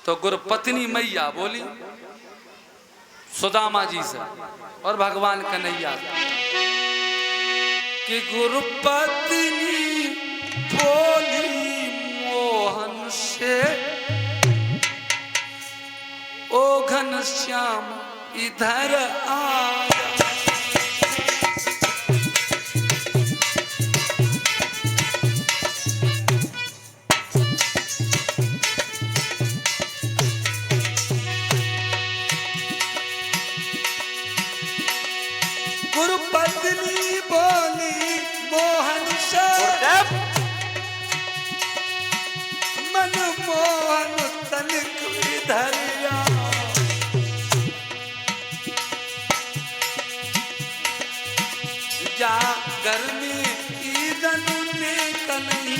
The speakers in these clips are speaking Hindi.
तो गुरुपत्नी मैया बोली सुदामा जी से और भगवान कन्हैया कि गुरुपत्नी बोली मोहन से, ओ घनश्याम इधर आ। गुरुपत्नी बोली मोहन से, मन मोहन तनिक इधर आ। जा गर्मी ईदन ने कन्हई,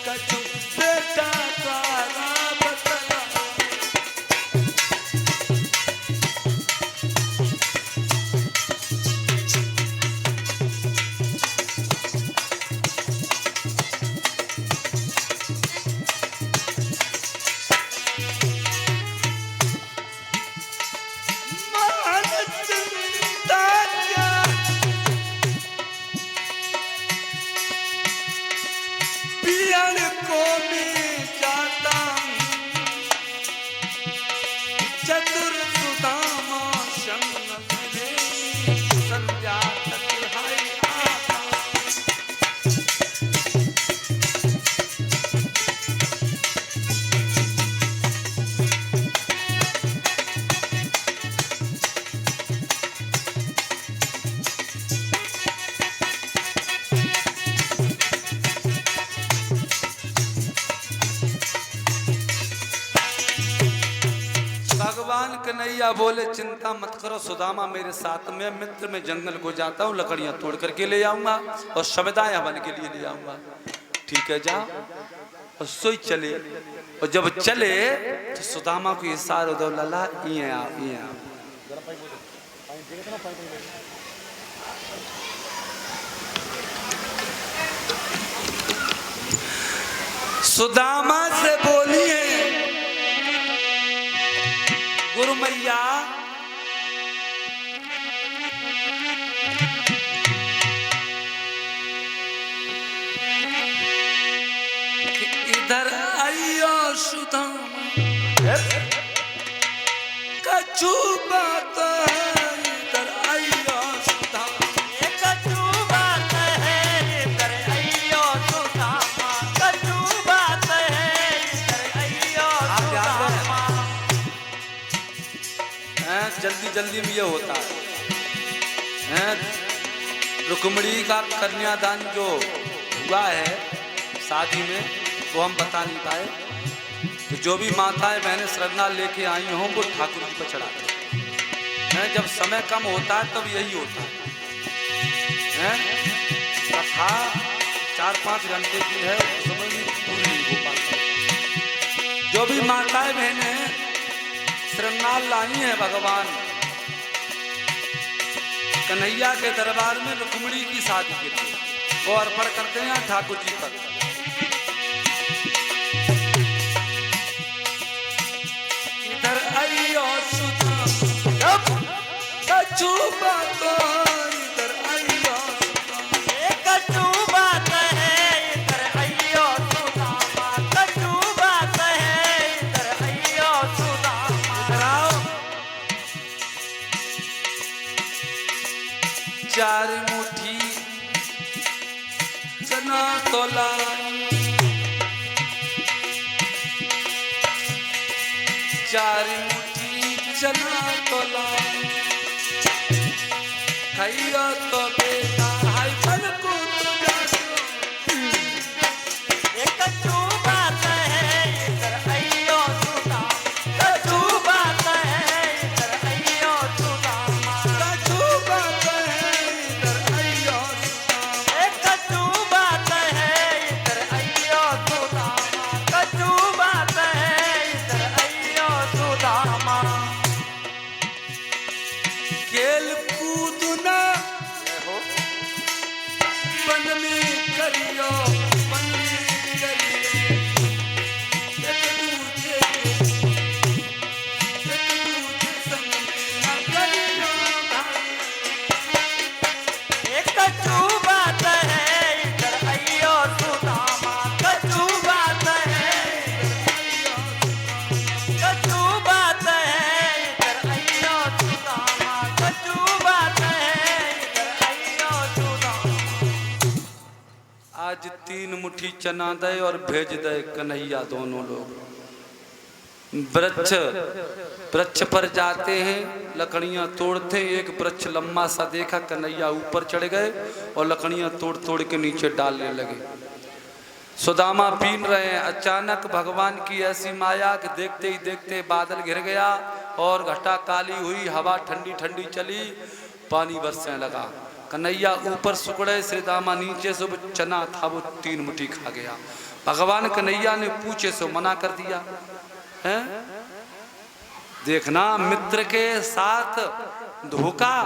कछु बेटा तारा बतला। भगवान कन्हैया बोले चिंता मत करो सुदामा मेरे साथ में, मित्र में जंगल को जाता हूँ, लकड़ियां तोड़ करके ले आऊंगा और शबदाएं हवन के लिए ले आऊंगा। ठीक है जा। और सोई चले, और जब चले तो सुदामा को इशारा दो लला ये आप ये आप। सुदामा से बोली है गुरु मैया कि इधर आइयो सुदामा, कछु बात है इधर आइयो सुदामा, कछु बात है इधर आइयो सुदामा, कछु बात है इधर आइयो सुदामा। जल्दी जल्दी में ये होता है। रुक्मिणी का कन्यादान जो हुआ है शादी में वो हम बता नहीं पाए। तो जो भी माताएं बहनें श्रद्धा लेके आई हों वो ठाकुर जी पर चढ़ाते हैं। जब समय कम होता है तब यही होता है। कथा 4-5 घंटे की है, उस समय भी पूरी नहीं हो पाती। जो भी माताएं बहनें श्रृंगार लाई है भगवान कन्हैया के दरबार में रुक्मिणी की शादी के लिए, वो अर्पण करते हैं ठाकुर जी पर। इधर आइयो सुदामा, कछु बात इधर आइयो सुदामा, कछु बात है इधर आइयो सुदामा, कछु बात है इधर आइयो सुदामा। इधर आओ। 4 मुट्ठी चना तोला, 4 मुट्ठी चना तोला, खाइयो तो बेटा हाय फल को कछु बात है इधर आइयो सुदामा, कछु बात है इधर आइयो सुदामा, कछु बात है इधर आइयो सुदामा, कछु बात है इधर आइयो सुदामा, कछु बात है इधर आइयो सुदामा। मुट्ठी चना दे और भेज दे कन्हैया दोनों लोग। वृक्ष पर जाते हैं, लकड़ियां तोड़ते हैं। एक वृक्ष लंबा सा देखा, कन्हैया ऊपर चढ़ गए और लकड़ियां तोड़ तोड़ के नीचे डालने लगे। सुदामा पीन रहे हैं। अचानक भगवान की ऐसी माया कि देखते ही देखते बादल घिर गया और घटा काली हुई, हवा ठंडी ठंडी चली, पानी बरसने लगा। कन्हैया ऊपर सुकड़े, श्रीदामा नीचे से चना था वो 3 मुट्ठी खा गया। भगवान कन्हैया ने पूछे से मना कर दिया है। देखना, मित्र के साथ धोखा,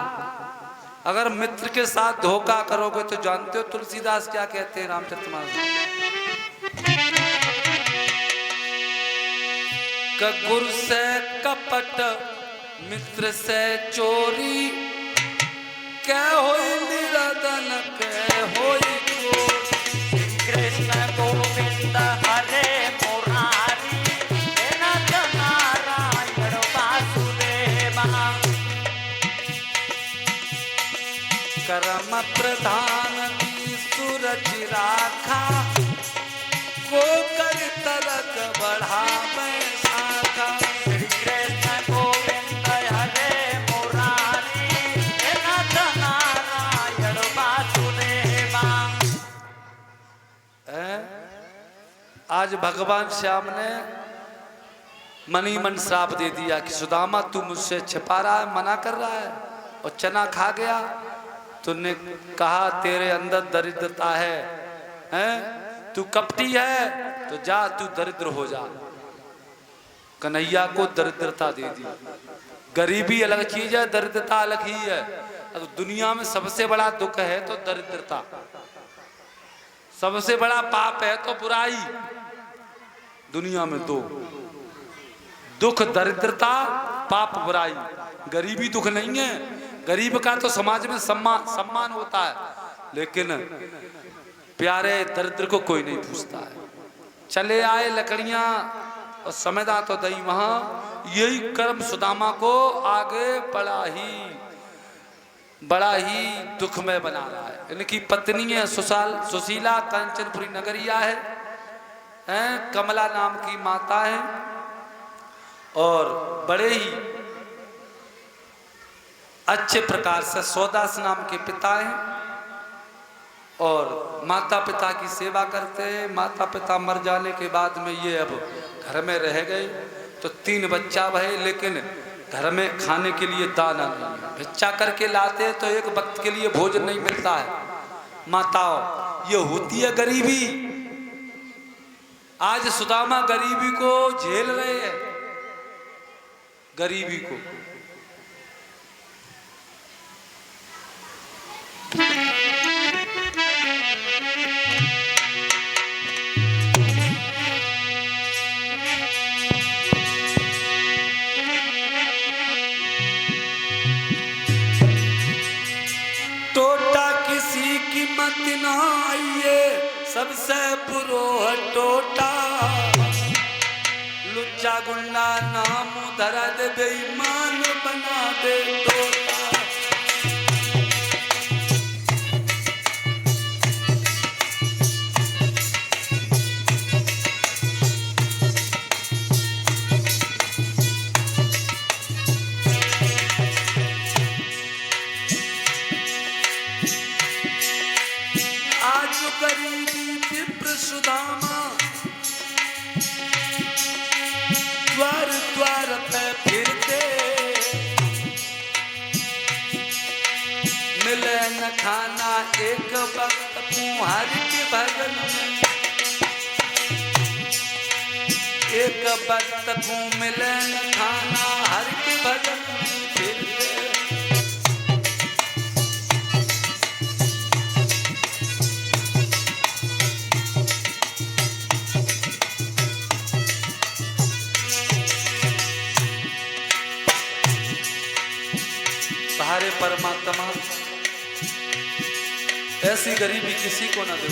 अगर मित्र के साथ धोखा करोगे तो जानते हो तुलसीदास क्या कहते हैं रामचरितमानस। गुरु से कपट मित्र से चोरी, क्या होई निरदन के होई चोरी। कृष्ण गोविंद हरे मुरारी, हे नाथ नारायण वासुदेवा। कर्म प्रधान सूरज राखा, को कर तरक बढ़ावे शाखा। श्री कृष्ण गोविंद हरे मुरारी, हे नाथ नारायण वासुदेवा। आज भगवान श्याम ने मनी मन श्राप दे दिया कि सुदामा तू मुझसे छिपा रहा है, मना कर रहा है और चना खा गया। तूने कहा तेरे अंदर दरिद्रता है, हैं? तू कपटी है तो जा, तू दरिद्र हो जा। कन्हैया को दरिद्रता दे दी। गरीबी अलग चीज है, दरिद्रता अलग ही है। अगर दुनिया में सबसे बड़ा दुख है तो दरिद्रता, सबसे बड़ा पाप है तो बुराई। दुनिया में 2 दुख, दरिद्रता, पाप, बुराई। गरीबी दुख नहीं है। गरीब का तो समाज में सम्मान होता है, लेकिन प्यारे दरिद्र को कोई नहीं पूछता है। चले आए लकड़ियां और समेदा तो दई वहां। यही कर्म सुदामा को आगे बड़ा ही दुखमय बना रहा है। इनकी पत्नी है सुशीला, कांचनपुरी नगरिया है, कमला नाम की माता है और बड़े ही अच्छे प्रकार से सौदास नाम के पिता हैं और माता पिता की सेवा करते हैं। माता पिता मर जाने के बाद में ये अब घर में रह गए तो 3 बच्चा भये, लेकिन घर में खाने के लिए दाना नहीं है। भिक्षा करके लाते तो एक वक्त के लिए भोजन नहीं मिलता है। माताओं, ये होती है गरीबी। आज सुदामा गरीबी को झेल रहे हैं, गरीबी को। टोटा किसी की मत ना आइए, सबसे पुरो टोटा। लुच्चा गुंडा नाम धरा दे, बेईमान बना दे टोटा। गरीबी विप्र सुदामा, द्वार द्वार पे फिरते, मिले न खाना एक वक्त कुंहार के भजन में। एक वक्त को मिले न खाना हर के भजन में फिरते। हरे परमात्मा ऐसी गरीबी किसी को ना दे।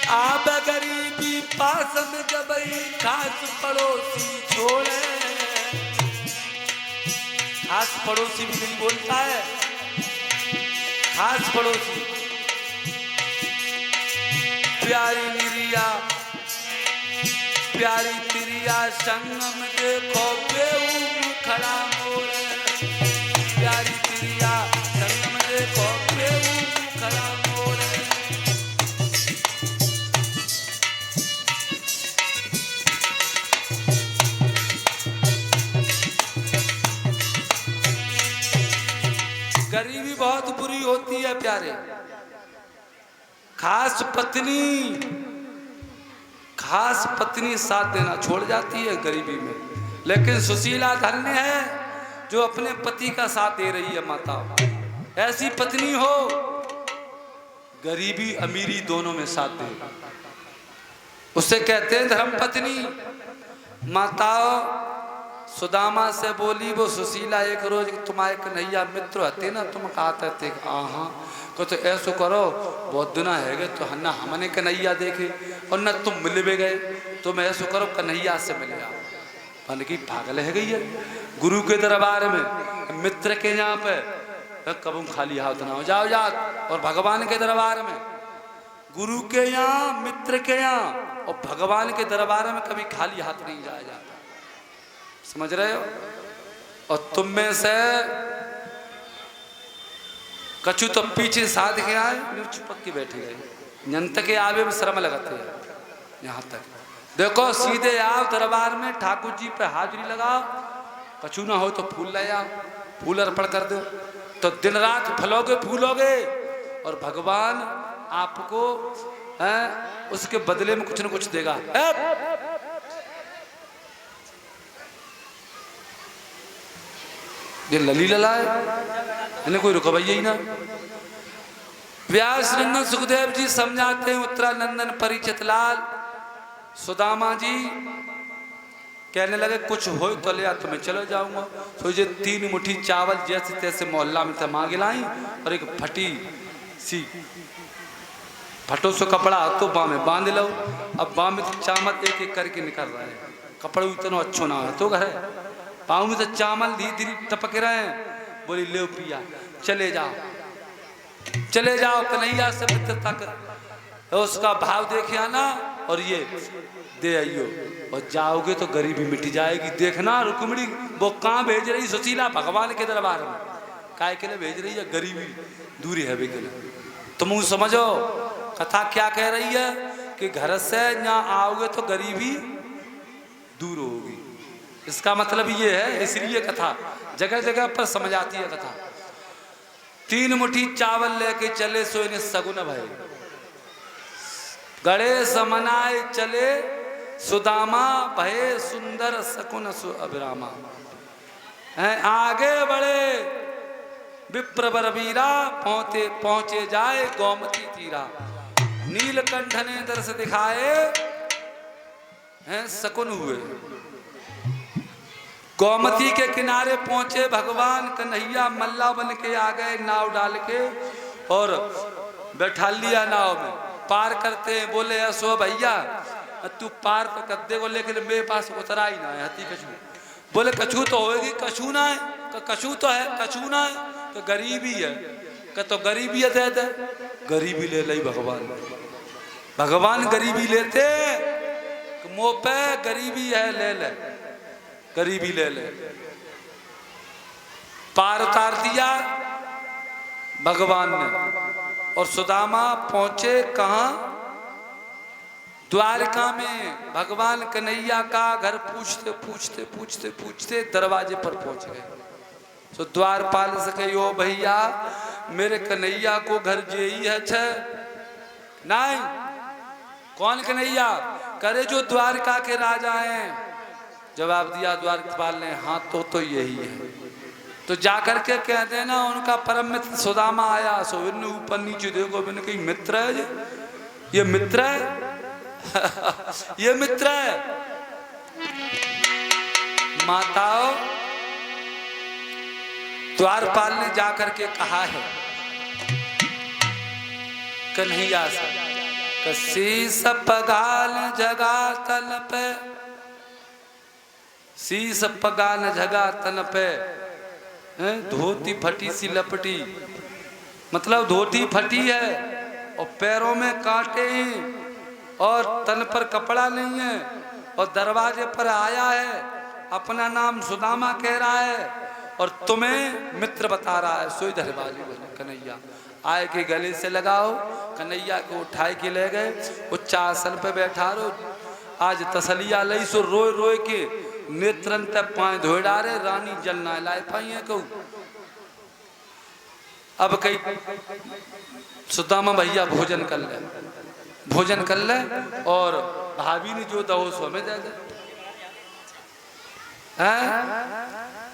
आप गरीबी पास में जबई खास पड़ोसी छोड़े। खास पड़ोसी भी नहीं बोलता है, खास पड़ोसी। प्यारी निरिया प्यारी तिरिया संगम देखो बेऊ खड़ा मोर प्यारी तिरिया संगम देखो बेऊ खड़ा मोर गरीबी बहुत बुरी होती है प्यारे। खास पत्नी साथ देना छोड़ जाती है गरीबी में, लेकिन सुशीला धन्य है जो अपने पति का साथ दे रही है। माता ऐसी पत्नी हो गरीबी अमीरी दोनों में साथ दे, उसे कहते हैं धर्म पत्नी। माता सुदामा से बोली वो सुशीला एक रोज तुम्हारे कन्हैया मित्र हते ना तुम कहते थे हाँ को तो ऐसो करो बहुत दिन है गए तो ना हमने कन्हैया देखे और न तुम मिल भी गए तो मैं ऐसो करो कन्हैया से मिल जाओ। मन की पागल है गई है गुरु के दरबार में मित्र के यहाँ पे कब खाली हाथ ना हो जाओ जात और भगवान के दरबार में गुरु के यहाँ मित्र के यहाँ और भगवान के दरबार में कभी खाली हाथ नहीं जाया जाता। समझ रहे हो? और तुम में से कछु तो पीछे साध के आए चिपक के बैठे गए जंत के आवे में शर्म लगाते हैं। यहाँ तक देखो सीधे आओ दरबार में ठाकुर जी पे हाजिरी लगाओ, कछु ना हो तो फूल ले आओ, फूल अर्पण कर दो तो दिन रात फलोगे फूलोगे और भगवान आपको उसके बदले में कुछ न कुछ देगा। ये लली लला है इन्हें कोई रुकवाइए ही ना। व्यास नंदन सुखदेव जी समझाते हैं उत्तरानंदन परिचित लाल सुदामा जी कहने लगे कुछ हो तो ले तो मैं चले जाऊंगा। तो ये 3 मुट्ठी चावल जैसे तैसे मोहल्ला में मांगे लाई और एक फटी सी फटो से कपड़ा तो बाँ में बांध लो। अब बाँ में तो चावल एक एक करके निकल रहा है, कपड़ा इतना अच्छो ना है तो घर पाँव में तो चावल धीरे धीरे टपक रहे हैं। बोली ले पिया चले जाओ कन्हैया से मित्रता कर उसका भाव देखे आना और ये दे आइयो और जाओगे तो गरीबी मिट जाएगी। देखना रुक्मिणी वो कहाँ भेज रही सुशीला भगवान के दरबार में काय के लिए भेज रही है गरीबी दूरी है के लिए। तुम समझो कथा क्या कह रही है कि घर से यहाँ आओगे तो गरीबी दूर होगी। इसका मतलब ये है, इसलिए कथा जगह जगह पर समझ आती है कथा। 3 मुट्ठी चावल लेके चले सो इन्हें सगुन भय गणेश मनाए चले सुदामा भय सुंदर सकुन अभिरामा। आगे बढ़े विप्र बरबीरा पहुंचे जाए गोमती तीरा। नीलकंठ ने दर्श दिखाए हैं सकुन हुए। गोमती के किनारे पहुंचे भगवान कन्हैया मल्ला बन के आ गए नाव डाल के और बैठा लिया नाव में। पार करते हैं बोले ऐसो भैया तू पार तो कर दे, लेकिन मेरे पास उतरा ही ना है हती कछू। बोले कछू तो होएगी, कछू ना है, कछू तो है कछू ना है तो गरीबी है तो गरीबी है दे दे। गरीबी ले ली भगवान गरीबी लेते मुँह पे गरीबी है ले गरीबी ले पार उतार दिया भगवान ने। और सुदामा पहुंचे कहाँ? द्वारका में। भगवान कन्हैया का घर पूछते पूछते पूछते पूछते दरवाजे पर पहुंच गए। तो द्वारपाल से कही ओ भैया मेरे कन्हैया को घर जेई है छे नहीं। कौन कन्हैया? करे जो द्वारका के राजा हैं। जवाब दिया द्वारपाल ने हाँ तो यही है। तो जाकर के कह देना उनका परम मित्र सुदामा आया। सो इन्हें ऊपर नीचे देखो मैंने कही मित्र है ये मित्र है ये मित्र है। माताओं द्वारपाल ने जाकर के कहा है कन्हैया से शीस पगाल जगा तन पे शीस पगाल जगा तन पे धोती फटी सी लपटी। मतलब धोती फटी है और पैरों में कांटे और तन पर कपड़ा नहीं है और दरवाजे पर आया है, अपना नाम सुदामा कह रहा है और तुम्हें मित्र बता रहा है। सोई दरबाजी बोले कन्हैया आए के गले से लगाओ। कन्हैया को उठाए के ले गए, उच्च आसन पे बैठा रो। आज तसलिया लई सो रोए रोए के नेत्रन तक पाए धोए डारे, रानी जल ना लाए पाई है कहू। अब कई सुदामा भैया भोजन कर ले, भोजन कर ले और भाभी ने जो दहो सो में दे दे।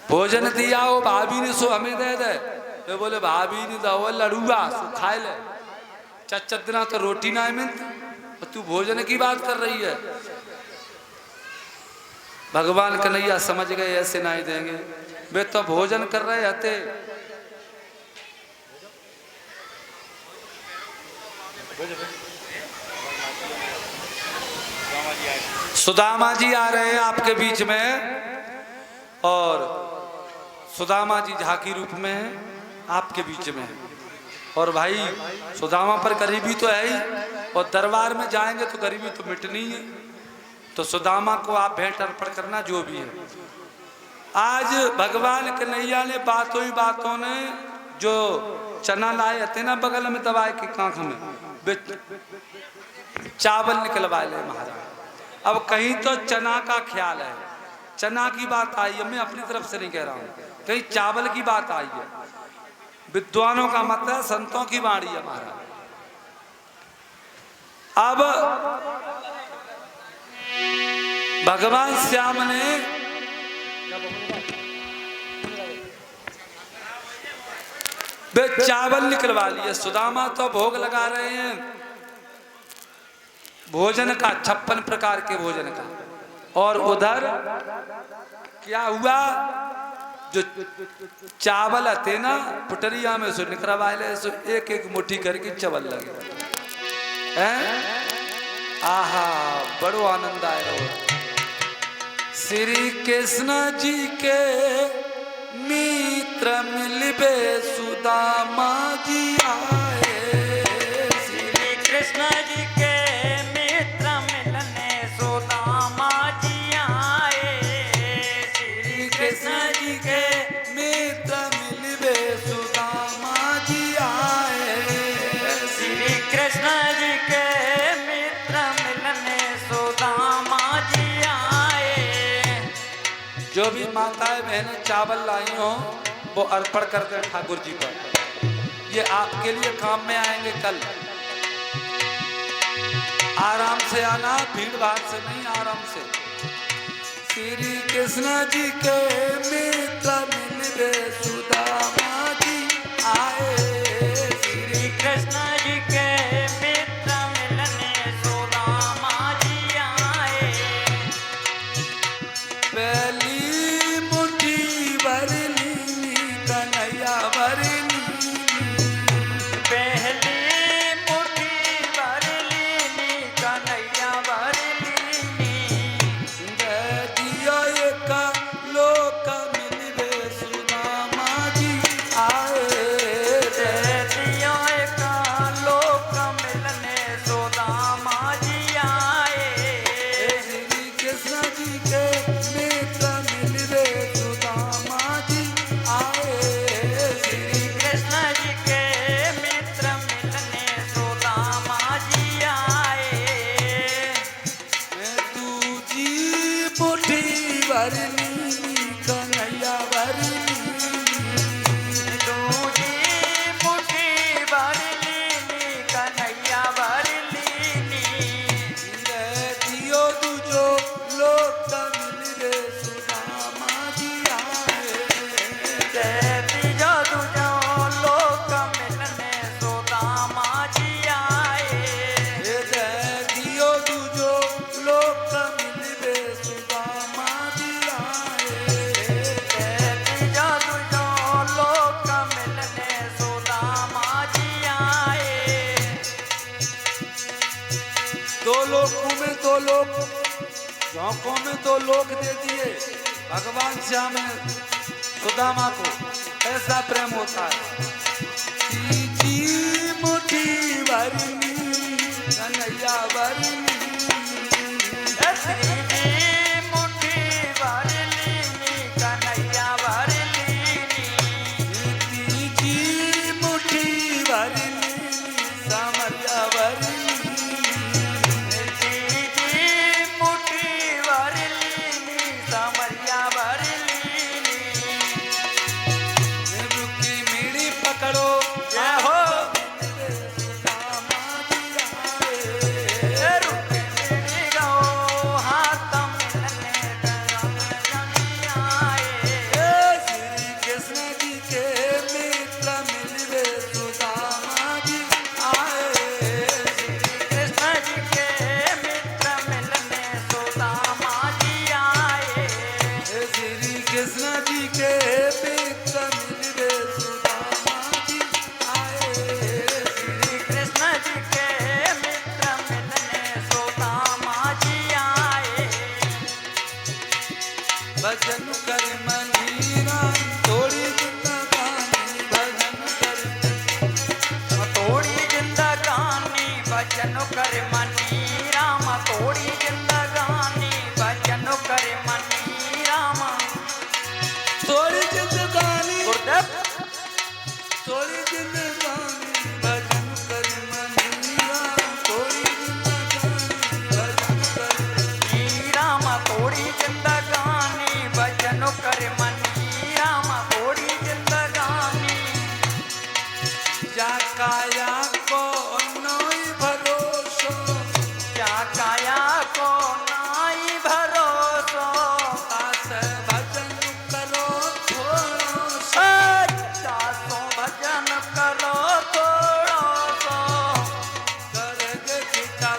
भोजन दिया हो भाभी ने सो हमें दे दे। तो बोले भाभी ने दहो लड़ुआ सो खाए ले, चच दिना तो रोटी ना है, तू भोजन की बात कर रही है। भगवान कन्हैया समझ गए ऐसे नहीं देंगे, वे तो भोजन कर रहे थे। सुदामा जी आ रहे हैं आपके बीच में और सुदामा जी झांकी रूप में आपके बीच में। और भाई सुदामा पर गरीबी तो है ही और दरबार में जाएंगे तो गरीबी तो मिटनी है। तो सुदामा को आप भेंट अर्पण करना जो भी है। आज भगवान कन्हैया ने बातों ही बातों ने जो चना लाए थे ना बगल में दबाए के कांख में, चावल निकलवा ले महाराज। अब कहीं तो चना का ख्याल है, चना की बात आई है, मैं अपनी तरफ से नहीं कह रहा हूँ, कहीं चावल की बात आई है। विद्वानों का मत है, संतों की वाणी है महाराज। अब भगवान श्याम ने वे चावल निकलवा लिए। सुदामा तो भोग लगा रहे हैं भोजन का, 56 प्रकार के भोजन का। और उधर क्या हुआ, जो चावल थे ना पुटरिया में सो निकलवा ले, सो एक एक मुट्ठी करके चावल लगे हैं। आहा बड़ो आनंद आया। श्री कृष्ण जी के मित्र मिलबे सुदामा जी आए। श्री कृष्ण जी के मित्र मिलने सुदामा जी आए। श्री कृष्ण जी के मित्र मिलबे सुदामा जी आए। श्री कृष्ण जी के मित्र मिलने सुदामा जी आए। जो भी माताएं बहनें चावल लाई हो वो अर्पण कर दे ठाकुर जी पर, ये आपके लिए काम में आएंगे कल। आराम से आना, भीड़ भाड़ से नहीं, आराम से। श्री कृष्ण जी के मित्र मिलबे सुदामा जी आए। श्री कृष्ण जी के मित्र मिलने सुदामा जी आए। पहली मुट्ठी भर ली कन्हैया भर ली, पहली मुट्ठी भर ली कन्हैया भर ली। दियो एक लोक मिलबे सुदामा जी आए। दियो एक लोक मिलने सुदामा जी आए। श्री कृष्ण जी के मित्र मिलबे सुदामा जी आए। श्री कृष्ण जी के मित्र मिलने सुदामा जी आए। दूजी मुट्ठी भर ली कन्हैया भर ली। दूजी मुट्ठी भर ली कन्हैया भर ली। दियो दूजो लोक मिलबे सुदामा जी आए। तीजो दूजो लोक मिलने सुदामा जी आए। दियो दूजो लोक मिलबे सुदामा जी आए। तीजो दूजो लोक मिलने सुदामा जी आए। दो लोकों में दो लोक, झोंकों में दो लोक दे दिए भगवान श्याम ने सुदामा को। ऐसा प्रेम होता है। तीजी मुट्ठी भर ली कन्हैया भर ली। काया को नाई भरोसो दास भजन करो थोड़ो दासो भजन करो थोड़ो सो करग खिचा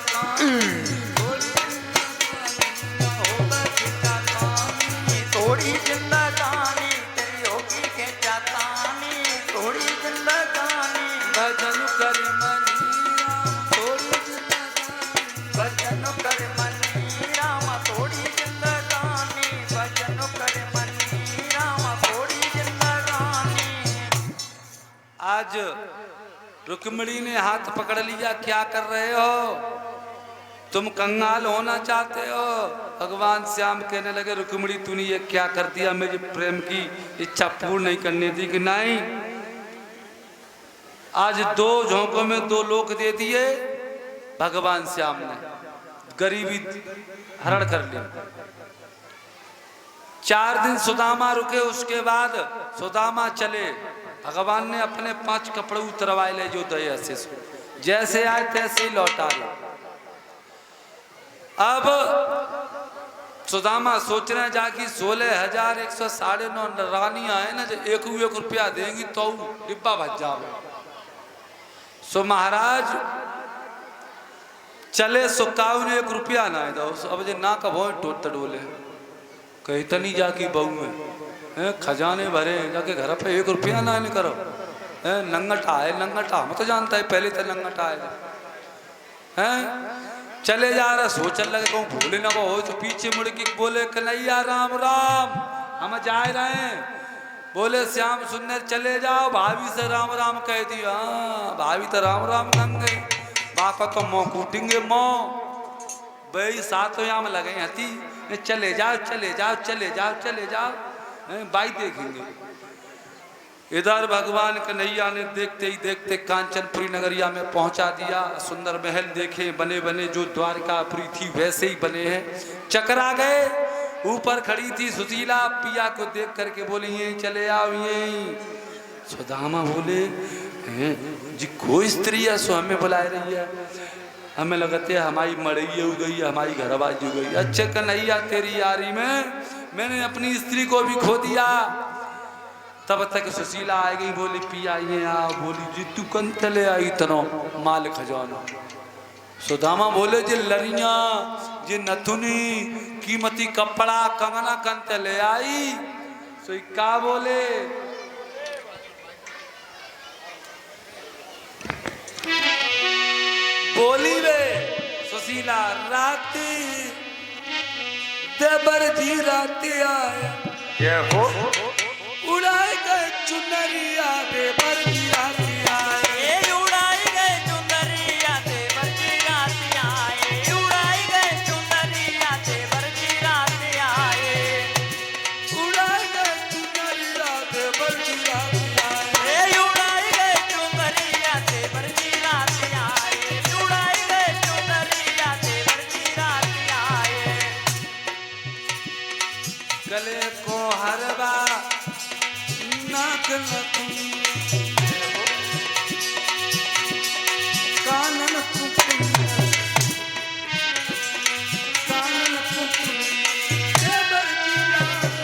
थोड़ी जिंदगानी तेरी होगी के जातानी थोड़ी जिंदगानी भजन कर मनीरा थोड़ी जिंदगानी भजन कर मनी राम थोड़ी जिंदगानी भजन कर मनी राम थोड़ी जिंदगानी। आज रुक्मिणी ने हाथ पकड़ लिया, क्या कर रहे हो तुम, कंगाल होना चाहते हो? भगवान श्याम कहने लगे रुक्मिणी तूने ये क्या कर दिया, मेरी प्रेम की इच्छा पूर्ण नहीं करने दी कि नहीं? आज 2 झोंकों में 2 लोक दे दिए भगवान श्याम ने, गरीबी हरण कर ली। 4 दिन सुदामा रुके, उसके बाद सुदामा चले। भगवान ने अपने 5 कपड़े उतरवाए ले जो दया से, जैसे आए तैसे ही लौटा ले। अब सुदामा सोच रहे हैं जाकि 16,109 रानियां है ना, जो 1 रुपया देंगी तो डिब्बा भज जाओ। सो महाराज चले, सुकाऊ ने 1 रुपया ना दो। अब जे ना कभो टोट डोले कही तनी जाकी बहू है खजाने भरे, जाके घर पे 1 रुपया ना करो। नंगटा है, नंगटा हम तो जानता है, पहले तो नंगटा है। चले जा रहा, सोचने लगे कहूँ भूले ना को हो, तो पीछे मुड़ के बोले कन्हैया राम राम, हम जा रहे हैं। बोले श्याम सुंदर चले जाओ, भाभी से राम राम कह दिया। भाभी तो राम राम कहेंगे, बाका तो मोह कूटेंगे मोह, भाई सातों याम लगे हती, चले जाओ चले जाओ चले जाओ चले जाओ, बाई देखेंगे। इधर भगवान कन्हैया ने देखते ही देखते कांचनपुरी नगरिया में पहुंचा दिया। सुंदर महल देखे, बने बने जो द्वारकापुरी थी वैसे ही बने हैं। चकरा गए, ऊपर खड़ी थी सुशीला, पिया को देख करके बोली यहीं चले आओ यहीं। सुदामा बोले जी कोई स्त्री है सो हमें बुला रही है, हमें लगते है हमारी मड़ई हो गई, हमारी घरवाजी हो गई। अच्छे कन्हैया तेरी यारी में मैंने अपनी स्त्री को भी खो दिया। तब तक सुशीला आ गई, बोली पिया ये आ, बोली जी तू कन चले आई तनो माल खजाना। सुदामा बोले जी लरिया जी नथुनी कीमती कपड़ा कंगना कन चले आई। सो का बोले बोली वे सुशीला राती देवर जी राती आया, ये हो उड़ाए गए चुनरिया देवर जी राती आए। उड़ाई गए चुनरिया देवर जी राती आए, उड़ाई गए चुनरिया देवर जी राती आए, उड़ाए गए चुनरिया देवर जी राती आए। उड़ाई गए चुनरिया देवर जी राती आए, उड़ाई गए चुनरिया देवर जी राती आए। गले को हरवा नाक नथुनी, कानन कुकुनी, कानन कुकुनी देवर जी राती।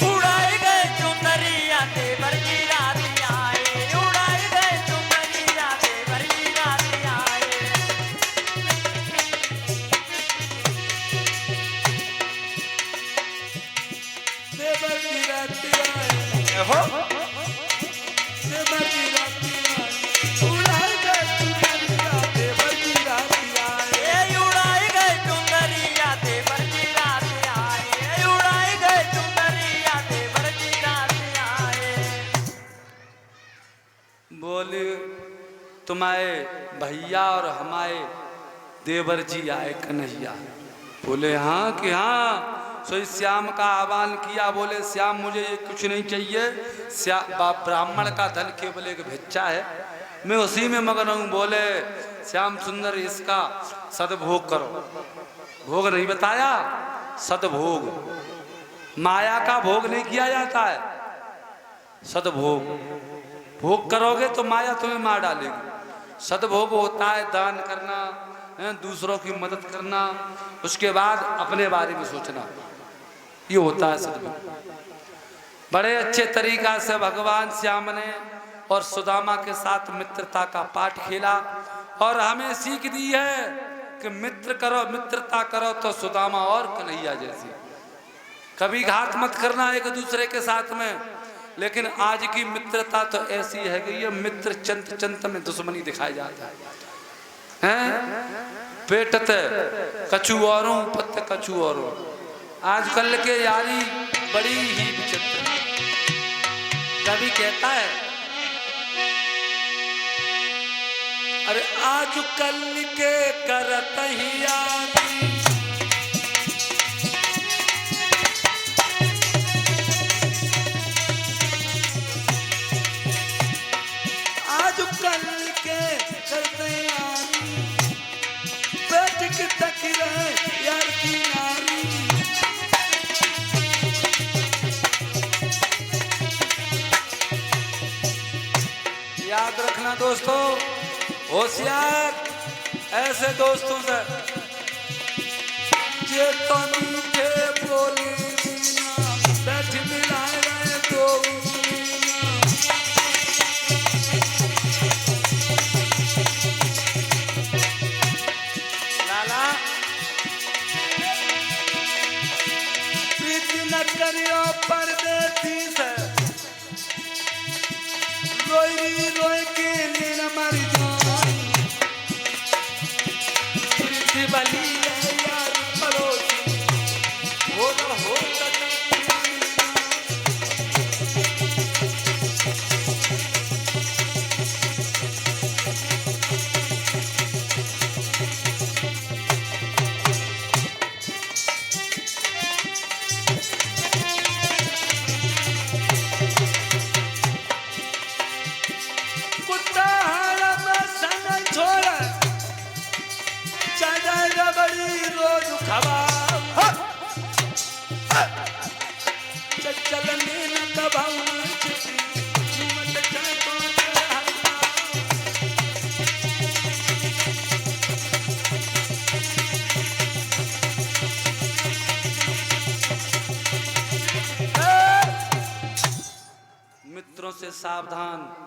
उड़ाई गए चुनरिया देवर जी राती आए, उड़ाई गए चुनरिया देवर जी राती आए। देवर जी राती आए, हो देवर जी राती आए। उड़ाए गए चुनरिया देवर जी राती आए। उड़ाई गए चुनरिया देवर जी राती आए, उड़ाई गए चुनरिया देवर जी राती आए। बोले तुम्हारे भैया और हमारे देवर जी आए कन्हैया। बोले हाँ कि हाँ। सो श्याम का आह्वान किया, बोले श्याम मुझे ये कुछ नहीं चाहिए, ब्राह्मण का धन केवल एक भिक्षा है, मैं उसी में मगन हूँ। बोले श्याम सुंदर इसका सदभोग करो। भोग नहीं बताया, सदभोग, माया का भोग नहीं किया जाता है, सदभोग। भोग करोगे तो माया तुम्हें मार डालेगी। सदभोग होता है दान करना, दूसरों की मदद करना, उसके बाद अपने बारे में सोचना, ये होता है सदगुरु। बड़े अच्छे तरीका से भगवान श्याम ने और सुदामा के साथ मित्रता का पाठ खेला और हमें सीख दी है कि मित्रता करो तो सुदामा और कन्हैया जैसी। कभी घात मत करना एक दूसरे के साथ में, लेकिन आज की मित्रता तो ऐसी है कि ये मित्र चंत में दुश्मनी दिखाई जाता है। पेटते कछु औरों पत्ते कछु औरों, आजकल के यारी बड़ी ही विचित्र। कभी कहता है अरे आजकल के करत ही यारी, आजकल के करते यारी, बैठ के तक रहे यार की नारी। याद रखना दोस्तों, होशियार ऐसे दोस्तों से जे तो मीठे बोली बैठ मिलाए गए तो लाला प्रीति न करियो परदेसी से, रोई रोई के नीन मर जाई, प्रीति बली है यार पड़ोसी, हो मित्रों से सावधान।